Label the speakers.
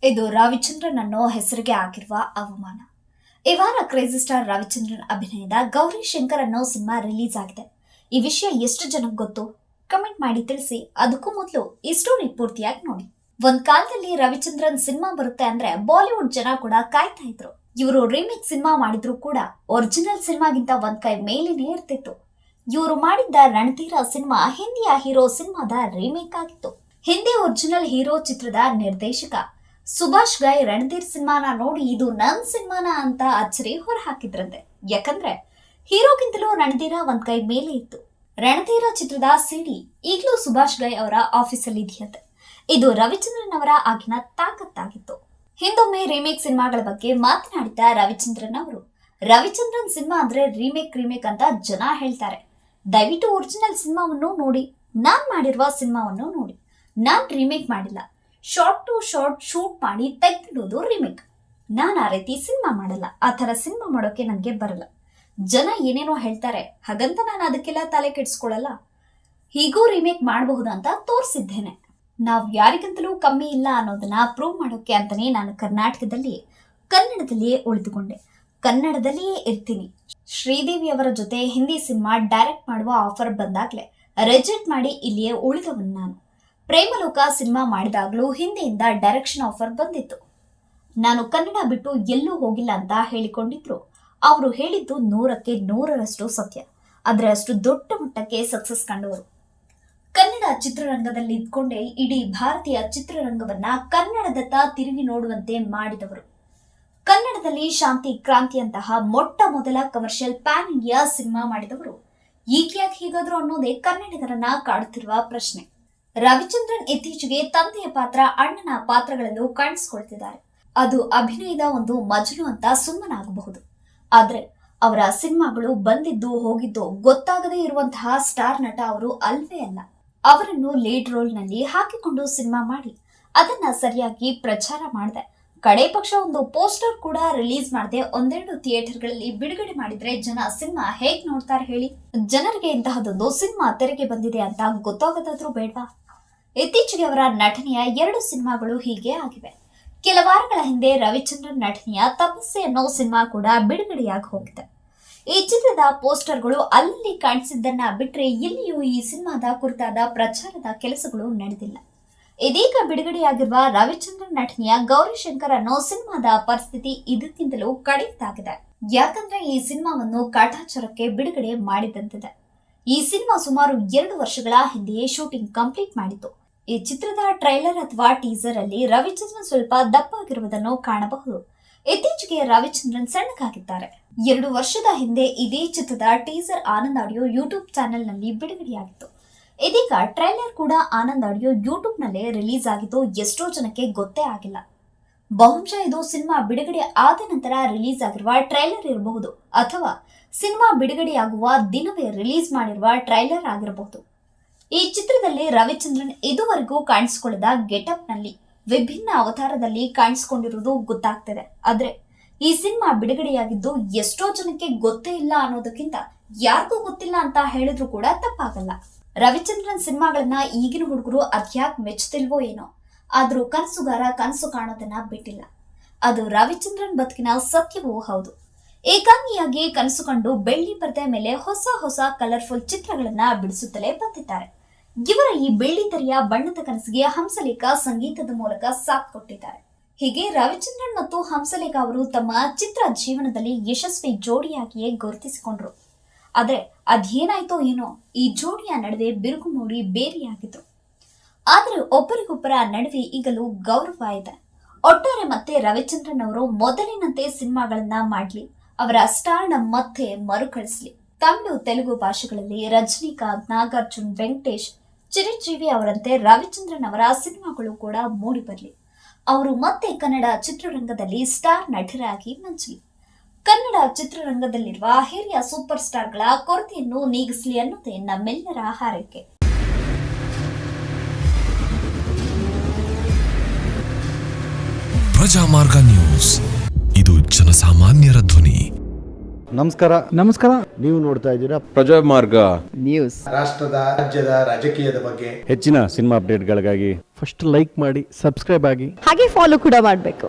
Speaker 1: ಇದು ರವಿಚಂದ್ರನ್ ಅನ್ನೋ ಹೆಸರಿಗೆ ಆಗಿರುವ ಅವಮಾನ. ಈ ವಾರ ಕ್ರೇಜಿ ಸ್ಟಾರ್ ರವಿಚಂದ್ರನ್ ಅಭಿನಯದ ಗೌರಿ ಶಂಕರ್ ಅನ್ನೋ ಸಿನಿಮಾ ರಿಲೀಸ್ ಆಗಿದೆ. ಈ ವಿಷಯ ಎಷ್ಟು ಜನಕ್ಕೆ ಗೊತ್ತು? ಕಮೆಂಟ್ ಮಾಡಿ ತಿಳಿಸಿ. ಅದಕ್ಕೂ ಮೊದಲು ಈ ಸ್ಟೋರಿ ಪೂರ್ತಿಯಾಗಿ ನೋಡಿ. ಒಂದ್ ಕಾಲದಲ್ಲಿ ರವಿಚಂದ್ರನ್ ಸಿನಿಮಾ ಬರುತ್ತೆ ಅಂದ್ರೆ ಬಾಲಿವುಡ್ ಜನ ಕೂಡ ಕಾಯ್ತಾ ಇದ್ರು. ಇವರು ರೀಮೇಕ್ ಸಿನಿಮಾ ಮಾಡಿದ್ರು ಕೂಡ ಒರಿಜಿನಲ್ ಸಿನಿಮಾಗಿಂತ ಒಂದ್ ಕೈ ಮೇಲೇನೆ ಇರ್ತಿತ್ತು. ಇವರು ಮಾಡಿದ್ದ ರಣಧೀರ ಸಿನಿಮಾ ಹಿಂದಿಯ ಹೀರೋ ಸಿನಿಮಾದ ರೀಮೇಕ್ ಆಗಿತ್ತು. ಹಿಂದಿ ಒರಿಜಿನಲ್ ಹೀರೋ ಚಿತ್ರದ ನಿರ್ದೇಶಕ ಸುಭಾಷ್ ಗೈ ರಣಧೀರ್ ಸಿನಿಮಾನ ನೋಡಿ ಇದು ನನ್ ಸಿನಿಮಾನ ಅಂತ ಅಚ್ಚರಿ ಹೊರ ಹಾಕಿದ್ರಂತೆ. ಯಾಕಂದ್ರೆ ಹೀರೋಗಿಂತಲೂ ರಣಧೀರ ಒಂದ್ ಕೈ ಮೇಲೆ ಇತ್ತು. ರಣಧೀರ ಚಿತ್ರದ ಸಿಡಿ ಈಗಲೂ ಸುಭಾಷ್ ಗೈ ಅವರ ಆಫೀಸಲ್ಲಿ ಇದೆಯಂತೆ. ಇದು ರವಿಚಂದ್ರನ್ ಅವರ ಆಗಿನ ತಾಕತ್ತಾಗಿತ್ತು. ಹಿಂದೊಮ್ಮೆ ರೀಮೇಕ್ ಸಿನಿಮಾಗಳ ಬಗ್ಗೆ ಮಾತನಾಡಿದ ರವಿಚಂದ್ರನ್ ಅವರು, ರವಿಚಂದ್ರನ್ ಸಿನಿಮಾ ಅಂದ್ರೆ ರೀಮೇಕ್ ಅಂತ ಜನ ಹೇಳ್ತಾರೆ. ದಯವಿಟ್ಟು ಒರಿಜಿನಲ್ ಸಿನಿಮಾವನ್ನು ನೋಡಿ, ನಾನ್ ಮಾಡಿರುವ ಸಿನಿಮಾವನ್ನು ನೋಡಿ. ನಾನ್ ರೀಮೇಕ್ ಮಾಡಿಲ್ಲ. ಶಾರ್ಟ್ ಟು ಶಾರ್ಟ್ ಶೂಟ್ ಮಾಡಿ ತೆಗೆದಿಡೋದು ರೀಮೇಕ್. ನಾನು ಆ ರೀತಿ ಸಿನಿಮಾ ಮಾಡಲ್ಲ. ಆ ಥರ ಸಿನಿಮಾ ಮಾಡೋಕೆ ನನಗೆ ಬರಲ್ಲ. ಜನ ಏನೇನೋ ಹೇಳ್ತಾರೆ, ಹಾಗಂತ ನಾನು ಅದಕ್ಕೆಲ್ಲ ತಲೆ ಕೆಡಿಸ್ಕೊಳ್ಳಲ್ಲ. ಹೀಗೂ ರೀಮೇಕ್ ಮಾಡಬಹುದು ಅಂತ ತೋರಿಸಿದ್ದೇನೆ. ನಾವು ಯಾರಿಗಂತಲೂ ಕಮ್ಮಿ ಇಲ್ಲ ಅನ್ನೋದನ್ನ ಪ್ರೂವ್ ಮಾಡೋಕೆ ಅಂತಾನೆ ನಾನು ಕನ್ನಡದಲ್ಲಿಯೇ ಉಳಿದುಕೊಂಡೆ. ಕನ್ನಡದಲ್ಲಿಯೇ ಇರ್ತೀನಿ. ಶ್ರೀದೇವಿ ಅವರ ಜೊತೆ ಹಿಂದಿ ಸಿನಿಮಾ ಡೈರೆಕ್ಟ್ ಮಾಡುವ ಆಫರ್ ಬಂದಾಗ್ಲೇ ರಿಜೆಕ್ಟ್ ಮಾಡಿ ಇಲ್ಲಿಯೇ ಉಳಿದವನು ನಾನು. ಪ್ರೇಮಲೋಕ ಸಿನಿಮಾ ಮಾಡಿದಾಗಲೂ ಹಿಂದಿಯಿಂದ ಡೈರೆಕ್ಷನ್ ಆಫರ್ ಬಂದಿತ್ತು. ನಾನು ಕನ್ನಡ ಬಿಟ್ಟು ಎಲ್ಲೂ ಹೋಗಿಲ್ಲ ಅಂತ ಹೇಳಿಕೊಂಡಿದ್ರು. ಅವರು ಹೇಳಿದ್ದು 100% ಸತ್ಯ. ಆದರೆ ಅಷ್ಟು ದೊಡ್ಡ ಮಟ್ಟಕ್ಕೆ ಸಕ್ಸಸ್ ಕಂಡವರು. ಕನ್ನಡ ಚಿತ್ರರಂಗದಲ್ಲಿ ಇದ್ಕೊಂಡೇ ಇಡೀ ಭಾರತೀಯ ಚಿತ್ರರಂಗವನ್ನ ಕನ್ನಡದತ್ತ ತಿರುಗಿ ನೋಡುವಂತೆ ಮಾಡಿದವರು. ಕನ್ನಡದಲ್ಲಿ ಶಾಂತಿ ಕ್ರಾಂತಿಯಂತಹ ಮೊಟ್ಟ ಮೊದಲ ಕಮರ್ಷಿಯಲ್ ಪ್ಯಾನ್ ಇಂಡಿಯಾ ಸಿನಿಮಾ ಮಾಡಿದವರು. ಈಗ್ಯಾಕೆ ಹೀಗಾದ್ರು ಅನ್ನೋದೇ ಕನ್ನಡಿಗರನ್ನ ಕಾಡುತ್ತಿರುವ ಪ್ರಶ್ನೆ. ರವಿಚಂದ್ರನ್ ಇತ್ತೀಚೆಗೆ ತಂದೆಯ ಪಾತ್ರ, ಅಣ್ಣನ ಪಾತ್ರಗಳಲ್ಲೂ ಕಾಣಿಸಿಕೊಳ್ತಿದ್ದಾರೆ. ಅದು ಅಭಿನಯದ ಒಂದು ಮಜಲು ಅಂತ ಸುಮ್ಮನಾಗಬಹುದು. ಆದ್ರೆ ಅವರ ಸಿನಿಮಾಗಳು ಬಂದಿದ್ದು ಹೋಗಿದ್ದು ಗೊತ್ತಾಗದೇ ಇರುವಂತಹ ಸ್ಟಾರ್ ನಟ ಅವರು ಅಲ್ವೇ ಅಲ್ಲ. ಅವರನ್ನು ಲೀಡ್ ರೋಲ್ ನಲ್ಲಿ ಹಾಕಿಕೊಂಡು ಸಿನಿಮಾ ಮಾಡಿ ಅದನ್ನ ಸರಿಯಾಗಿ ಪ್ರಚಾರ ಮಾಡದೆ, ಕಡೆ ಪಕ್ಷ ಒಂದು ಪೋಸ್ಟರ್ ಕೂಡ ರಿಲೀಸ್ ಮಾಡದೆ ಒಂದೆರಡು ಥಿಯೇಟರ್ಗಳಲ್ಲಿ ಬಿಡುಗಡೆ ಮಾಡಿದ್ರೆ ಜನ ಸಿನಿಮಾ ಹೇಗ್ ನೋಡ್ತಾರೆ ಹೇಳಿ? ಜನರಿಗೆ ಇಂತಹದೊಂದು ಸಿನಿಮಾ ತೆರೆಗೆ ಬಂದಿದೆ ಅಂತ ಗೊತ್ತಾಗದಾದ್ರೂ ಬೇಡವಾ? ಇತ್ತೀಚೆಗೆ ಅವರ ನಟನೆಯ 2 ಸಿನಿಮಾಗಳು ಹೀಗೆ ಆಗಿವೆ. ಕೆಲ ವಾರಗಳ ಹಿಂದೆ ರವಿಚಂದ್ರನ್ ನಟನೆಯ ತಪಸ್ಸೆ ಅನ್ನೋ ಸಿನಿಮಾ ಕೂಡ ಬಿಡುಗಡೆಯಾಗಿ ಹೋಗಿದೆ. ಈ ಚಿತ್ರದ ಪೋಸ್ಟರ್ಗಳು ಅಲ್ಲಿ ಕಾಣಿಸಿದ್ದನ್ನ ಬಿಟ್ರೆ ಎಲ್ಲಿಯೂ ಈ ಸಿನಿಮಾದ ಕುರಿತಾದ ಪ್ರಚಾರದ ಕೆಲಸಗಳು ನಡೆದಿಲ್ಲ. ಇದೀಗ ಬಿಡುಗಡೆಯಾಗಿರುವ ರವಿಚಂದ್ರನ್ ನಟನೆಯ ಗೌರಿ ಶಂಕರ್ ಅನ್ನೋ ಸಿನಿಮಾದ ಪರಿಸ್ಥಿತಿ ಇದಕ್ಕಿಂತಲೂ ಕಡಿಮೆಯಾಗಿದೆ. ಯಾಕಂದ್ರೆ ಈ ಸಿನಿಮಾವನ್ನು ಕಾಟಾಚಾರಕ್ಕೆ ಬಿಡುಗಡೆ ಮಾಡಿದಂತಿದೆ. ಈ ಸಿನಿಮಾ ಸುಮಾರು 2 ವರ್ಷಗಳ ಹಿಂದೆಯೇ ಶೂಟಿಂಗ್ ಕಂಪ್ಲೀಟ್ ಮಾಡಿತ್ತು. ಈ ಚಿತ್ರದ ಟ್ರೈಲರ್ ಅಥವಾ ಟೀಸರ್ ಅಲ್ಲಿ ರವಿಚಂದ್ರನ್ ಸ್ವಲ್ಪ ದಪ್ಪಾಗಿರುವುದನ್ನು ಕಾಣಬಹುದು. ಇತ್ತೀಚೆಗೆ ರವಿಚಂದ್ರನ್ ಸಣ್ಣಗಾಗಿದ್ದಾರೆ. 2 ವರ್ಷದ ಹಿಂದೆ ಇದೇ ಚಿತ್ರದ teaser Anand audio YouTube channel ನಲ್ಲಿ ಬಿಡುಗಡೆಯಾಗಿತ್ತು. ಇದೀಗ ಟ್ರೈಲರ್ ಕೂಡ ಆನಂದ್ ಆಡಿಯೋ ಯೂಟ್ಯೂಬ್ ನಲ್ಲೇ ರಿಲೀಸ್ ಆಗಿದ್ದು ಎಷ್ಟೋ ಜನಕ್ಕೆ ಗೊತ್ತೇ ಆಗಿಲ್ಲ. ಬಹುಶಃ ಇದು ಸಿನಿಮಾ ಬಿಡುಗಡೆ ಆದ ನಂತರ ರಿಲೀಸ್ ಆಗಿರುವ ಟ್ರೈಲರ್ ಇರಬಹುದು, ಅಥವಾ ಸಿನಿಮಾ ಬಿಡುಗಡೆಯಾಗುವ ದಿನವೇ ರಿಲೀಸ್ ಮಾಡಿರುವ ಟ್ರೈಲರ್ ಆಗಿರಬಹುದು. ಈ ಚಿತ್ರದಲ್ಲಿ ರವಿಚಂದ್ರನ್ ಇದುವರೆಗೂ ಕಾಣಿಸಿಕೊಳ್ಳದ ಗೆಟಪ್ ನಲ್ಲಿ ವಿಭಿನ್ನ ಅವತಾರದಲ್ಲಿ ಕಾಣಿಸಿಕೊಂಡಿರುವುದು ಗೊತ್ತಾಗ್ತಿದೆ. ಆದ್ರೆ ಈ ಸಿನಿಮಾ ಬಿಡುಗಡೆಯಾಗಿದ್ದು ಎಷ್ಟೋ ಜನಕ್ಕೆ ಗೊತ್ತೇ ಇಲ್ಲ ಅನ್ನೋದಕ್ಕಿಂತ ಯಾರಿಗೂ ಗೊತ್ತಿಲ್ಲ ಅಂತ ಹೇಳಿದ್ರು ಕೂಡ ತಪ್ಪಾಗಲ್ಲ. ರವಿಚಂದ್ರನ್ ಸಿನಿಮಾಗಳನ್ನ ಈಗಿನ ಹುಡುಗರು ಅದ್ಯಾಕ್ ಮೆಚ್ಚುತ್ತಿಲ್ವೋ ಏನೋ, ಆದ್ರೂ ಕನಸುಗಾರ ಕನಸು ಕಾಣೋದನ್ನ ಬಿಟ್ಟಿಲ್ಲ. ಅದು ರವಿಚಂದ್ರನ್ ಬದುಕಿನ ಸತ್ಯವೂ ಹೌದು. ಏಕಾಂಗಿಯಾಗಿ ಕನಸು ಕಂಡು ಬೆಳ್ಳಿ ಪರದೆ ಮೇಲೆ ಹೊಸ ಕಲರ್ಫುಲ್ ಚಿತ್ರಗಳನ್ನ ಬಿಡಿಸುತ್ತಲೇ ಬಂದಿದ್ದಾರೆ. ಇವರ ಈ ಬೆಳ್ಳಿ ತೆರೆಯ ಬಣ್ಣದ ಕನಸಿಗೆ ಹಂಸಲೇಖ ಸಂಗೀತದ ಮೂಲಕ ಸಾಥ್ ಕೊಟ್ಟಿದ್ದಾರೆ. ಹೀಗೆ ರವಿಚಂದ್ರನ್ ಮತ್ತು ಹಂಸಲೇಖ ಅವರು ತಮ್ಮ ಚಿತ್ರ ಜೀವನದಲ್ಲಿ ಯಶಸ್ವಿ ಜೋಡಿಯಾಗಿಯೇ ಗುರುತಿಸಿಕೊಂಡ್ರು. ಆದ್ರೆ ಅದೇನಾಯ್ತೋ ಏನೋ, ಈ ಜೋಡಿಯ ನಡುವೆ ಬಿರುಕು ಮೂಡಿ ಬೇರೆಯಾಗಿದ್ರು. ಆದ್ರೆ ಒಬ್ಬರಿಗೊಬ್ಬರ ನಡುವೆ ಈಗಲೂ ಗೌರವ ಇದೆ. ಒಟ್ಟಾರೆ ಮತ್ತೆ ರವಿಚಂದ್ರನ್ ಅವರು ಮೊದಲಿನಂತೆ ಸಿನಿಮಾಗಳನ್ನ ಮಾಡ್ಲಿ, ಅವರ ಸ್ಟಾರ್ನ ಮತ್ತೆ ಮರುಕಳಿಸ್ಲಿ. ತಮಿಳು, ತೆಲುಗು ಭಾಷೆಗಳಲ್ಲಿ ರಜನಿಕಾಂತ್, ನಾಗಾರ್ಜುನ್, ವೆಂಕಟೇಶ್, ಚಿರಂಜೀವಿ ಅವರಂತೆ ರವಿಚಂದ್ರನ್ ಅವರ ಸಿನಿಮಾಗಳು ಕೂಡ ಮೂಡಿ ಬರಲಿ. ಅವರು ಮತ್ತೆ ಕನ್ನಡ ಚಿತ್ರರಂಗದಲ್ಲಿ ಸ್ಟಾರ್ ನಟರಾಗಿ ಮಿಂಚಲಿ. ಕನ್ನಡ ಚಿತ್ರರಂಗದಲ್ಲಿರುವ ಹಿರಿಯ ಸೂಪರ್ ಸ್ಟಾರ್ಗಳ ಕೊರತೆಯನ್ನು ನೀಗಿಸಲಿ ಅನ್ನೋದೇ ನಮ್ಮೆಲ್ಲರ ಹಾರೈಕೆ.
Speaker 2: ಪ್ರಜಾಮಾರ್ಗ ನ್ಯೂಸ್, ಇದು ಜನಸಾಮಾನ್ಯರ ಧ್ವನಿ. ನಮಸ್ಕಾರ.
Speaker 3: ನೀವು ನೋಡ್ತಾ ಇದ್ದೀರಾ
Speaker 4: ಪ್ರಜಾಮಾರ್ಗ
Speaker 2: ನ್ಯೂಸ್.
Speaker 3: ರಾಷ್ಟ್ರದ ರಾಜ್ಯದ ರಾಜಕೀಯದ ಬಗ್ಗೆ
Speaker 5: ಹೆಚ್ಚಿನ ಸಿನಿಮಾ ಅಪ್ಡೇಟ್ಗಳಿಗಾಗಿ
Speaker 2: ಫಸ್ಟ್ ಲೈಕ್ ಮಾಡಿ, ಸಬ್ಸ್ಕ್ರೈಬ್ ಆಗಿ.
Speaker 6: ಹಾಗೆ ಫಾಲೋ ಕೂಡ ಮಾಡಬೇಕು.